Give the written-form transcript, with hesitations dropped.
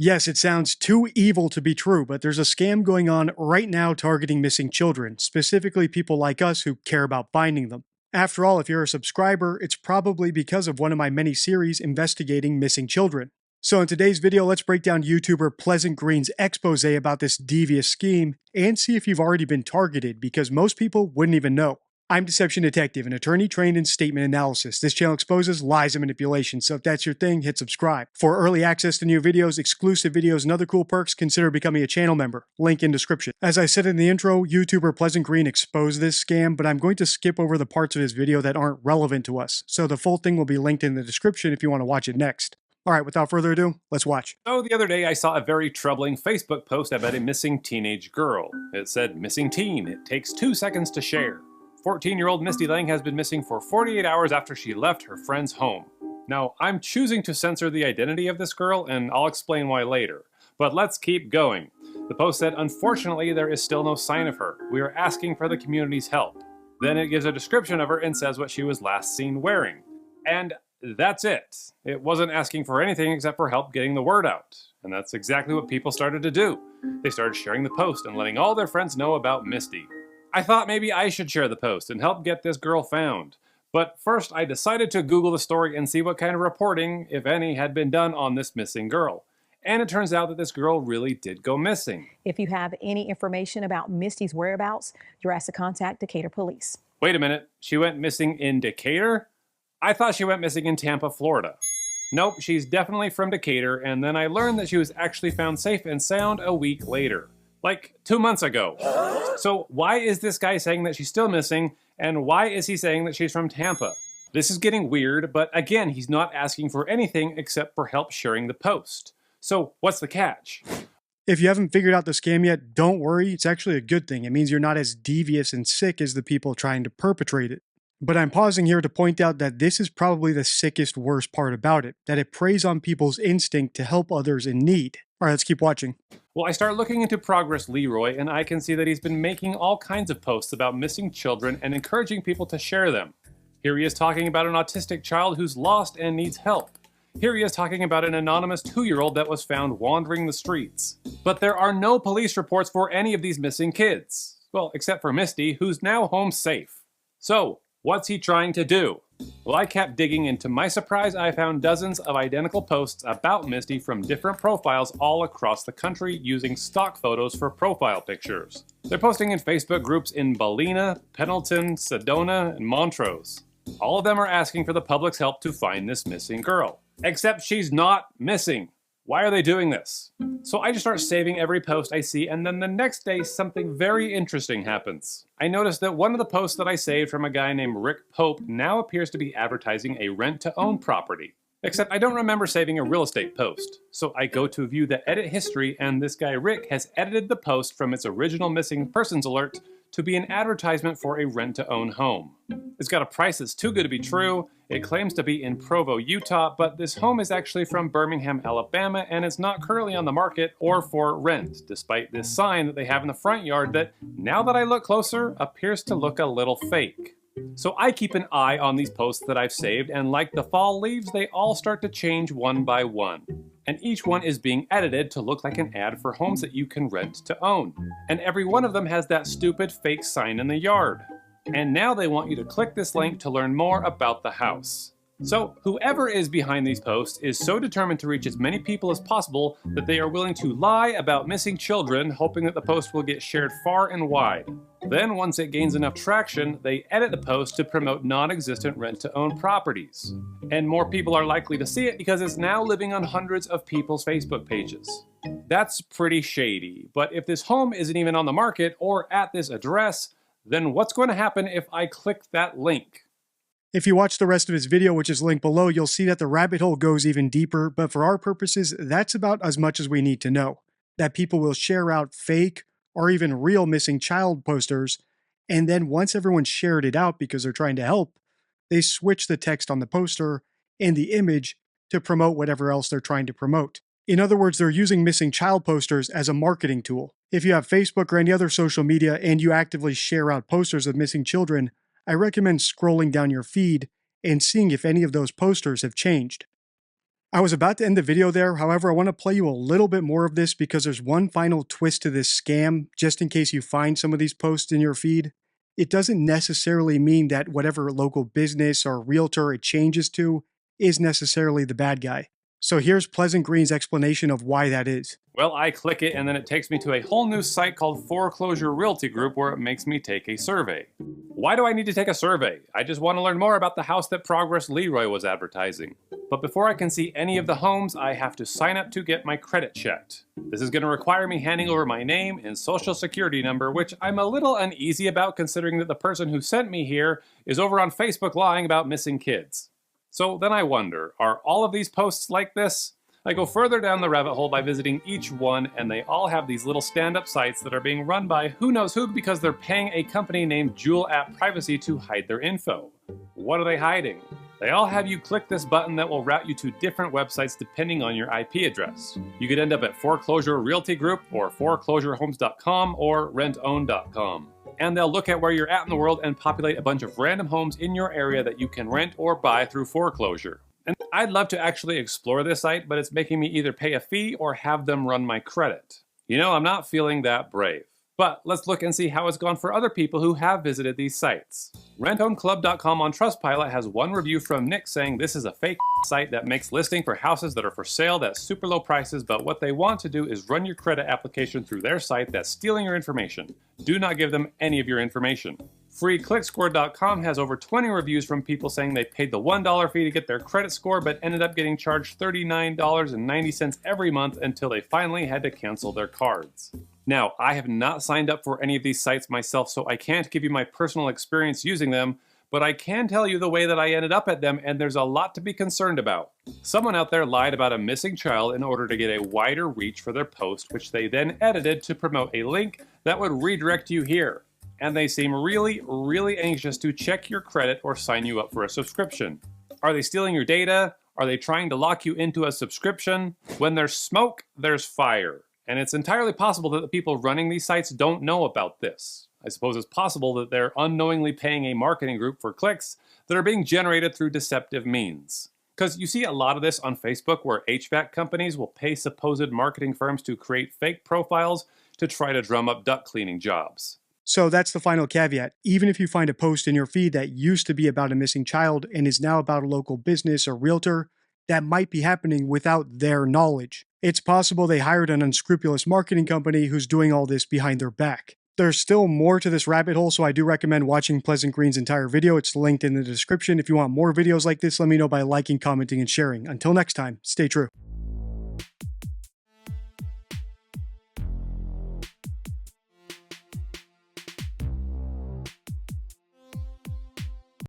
Yes, it sounds too evil to be true, but there's a scam going on right now targeting missing children, specifically people like us who care about finding them. After all, if you're a subscriber, it's probably because of one of my many series investigating missing children. So in today's video, let's break down YouTuber Pleasant Green's expose about this devious scheme and see if you've already been targeted, because most people wouldn't even know. I'm Deception Detective, an attorney trained in statement analysis. This channel exposes lies and manipulation, so if that's your thing, hit subscribe. For early access to new videos, exclusive videos, and other cool perks, consider becoming a channel member. Link in description. As I said in the intro, YouTuber Pleasant Green exposed this scam, but I'm going to skip over the parts of his video that aren't relevant to us, so the full thing will be linked in the description if you want to watch it next. Alright, without further ado, let's watch. So the other day I saw a very troubling Facebook post about a missing teenage girl. It said, "Missing teen, it takes 2 seconds to share. 14-year-old Misty Lang has been missing for 48 hours after she left her friend's home." Now, I'm choosing to censor the identity of this girl, and I'll explain why later. But let's keep going. The post said, "Unfortunately, there is still no sign of her. We are asking for the community's help." Then it gives a description of her and says what she was last seen wearing. And that's it. It wasn't asking for anything except for help getting the word out. And that's exactly what people started to do. They started sharing the post and letting all their friends know about Misty. I thought maybe I should share the post and help get this girl found. But first I decided to Google the story and see what kind of reporting, if any, had been done on this missing girl. And it turns out that this girl really did go missing. If you have any information about Misty's whereabouts, you're asked to contact Decatur Police. Wait a minute, she went missing in Decatur? I thought she went missing in Tampa, Florida. Nope, she's definitely from Decatur, and then I learned that she was actually found safe and sound a week later. Like 2 months ago. So why is this guy saying that she's still missing, and why is he saying that she's from Tampa? This is getting weird, but again, he's not asking for anything except for help sharing the post. So what's the catch? If you haven't figured out the scam yet, don't worry, it's actually a good thing. It means you're not as devious and sick as the people trying to perpetrate it. But I'm pausing here to point out that this is probably the sickest, worst part about it, that it preys on people's instinct to help others in need. Alright, let's keep watching. Well, I start looking into Progress Leroy, and I can see that he's been making all kinds of posts about missing children and encouraging people to share them. Here he is talking about an autistic child who's lost and needs help. Here he is talking about an anonymous 2-year-old that was found wandering the streets. But there are no police reports for any of these missing kids. Well, except for Misty, who's now home safe. So, what's he trying to do? Well, I kept digging, and to my surprise, I found dozens of identical posts about Misty from different profiles all across the country using stock photos for profile pictures. They're posting in Facebook groups in Ballina, Pendleton, Sedona, and Montrose. All of them are asking for the public's help to find this missing girl. Except she's not missing. Why are they doing this? So I just start saving every post I see, and then the next day something very interesting happens. I noticed that one of the posts that I saved from a guy named Rick Pope now appears to be advertising a rent-to-own property. Except I don't remember saving a real estate post. So I go to view the edit history, and this guy Rick has edited the post from its original missing persons alert to be an advertisement for a rent-to-own home. It's got a price that's too good to be true. It claims to be in Provo, Utah, but this home is actually from Birmingham, Alabama, and it's not currently on the market or for rent, despite this sign that they have in the front yard that, now that I look closer, appears to look a little fake. So I keep an eye on these posts that I've saved, and like the fall leaves, they all start to change one by one. And each one is being edited to look like an ad for homes that you can rent to own. And every one of them has that stupid fake sign in the yard. And now they want you to click this link to learn more about the house. So whoever is behind these posts is so determined to reach as many people as possible that they are willing to lie about missing children, hoping that the post will get shared far and wide. Then once it gains enough traction, they edit the post to promote non-existent rent-to-own properties. And more people are likely to see it because it's now living on hundreds of people's Facebook pages. That's pretty shady, but if this home isn't even on the market or at this address, then what's going to happen if I click that link? If you watch the rest of his video, which is linked below, you'll see that the rabbit hole goes even deeper, but for our purposes, that's about as much as we need to know. That people will share out fake or even real missing child posters, and then once everyone's shared it out because they're trying to help, they switch the text on the poster and the image to promote whatever else they're trying to promote. In other words, they're using missing child posters as a marketing tool. If you have Facebook or any other social media and you actively share out posters of missing children, I recommend scrolling down your feed and seeing if any of those posters have changed. I was about to end the video there, however, I want to play you a little bit more of this because there's one final twist to this scam, just in case you find some of these posts in your feed. It doesn't necessarily mean that whatever local business or realtor it changes to is necessarily the bad guy. So here's Pleasant Green's explanation of why that is. Well, I click it and then it takes me to a whole new site called Foreclosure Realty Group where it makes me take a survey. Why do I need to take a survey? I just want to learn more about the house that Progress Leroy was advertising. But before I can see any of the homes, I have to sign up to get my credit checked. This is going to require me handing over my name and social security number, which I'm a little uneasy about considering that the person who sent me here is over on Facebook lying about missing kids. So then I wonder, are all of these posts like this? I go further down the rabbit hole by visiting each one, and they all have these little stand-up sites that are being run by who knows who because they're paying a company named Jewel App Privacy to hide their info. What are they hiding? They all have you click this button that will route you to different websites depending on your IP address. You could end up at Foreclosure Realty Group or foreclosurehomes.com or rentown.com. And they'll look at where you're at in the world and populate a bunch of random homes in your area that you can rent or buy through foreclosure. And I'd love to actually explore this site, but it's making me either pay a fee or have them run my credit. You know, I'm not feeling that brave. But let's look and see how it's gone for other people who have visited these sites. RentOwnClub.com on Trustpilot has one review from Nick saying this is a fake site that makes listing for houses that are for sale at super low prices, but what they want to do is run your credit application through their site that's stealing your information. Do not give them any of your information. FreeClickScore.com has over 20 reviews from people saying they paid the $1 fee to get their credit score but ended up getting charged $39.90 every month until they finally had to cancel their cards. Now, I have not signed up for any of these sites myself, so I can't give you my personal experience using them, but I can tell you the way that I ended up at them, and there's a lot to be concerned about. Someone out there lied about a missing child in order to get a wider reach for their post, which they then edited to promote a link that would redirect you here. And they seem really, really anxious to check your credit or sign you up for a subscription. Are they stealing your data? Are they trying to lock you into a subscription? When there's smoke, there's fire. And it's entirely possible that the people running these sites don't know about this. I suppose it's possible that they're unknowingly paying a marketing group for clicks that are being generated through deceptive means. Because you see a lot of this on Facebook where HVAC companies will pay supposed marketing firms to create fake profiles to try to drum up duct cleaning jobs. So that's the final caveat. Even if you find a post in your feed that used to be about a missing child and is now about a local business or realtor, that might be happening without their knowledge. It's possible they hired an unscrupulous marketing company who's doing all this behind their back. There's still more to this rabbit hole, so I do recommend watching Pleasant Green's entire video. It's linked in the description. If you want more videos like this, let me know by liking, commenting, and sharing. Until next time, stay true.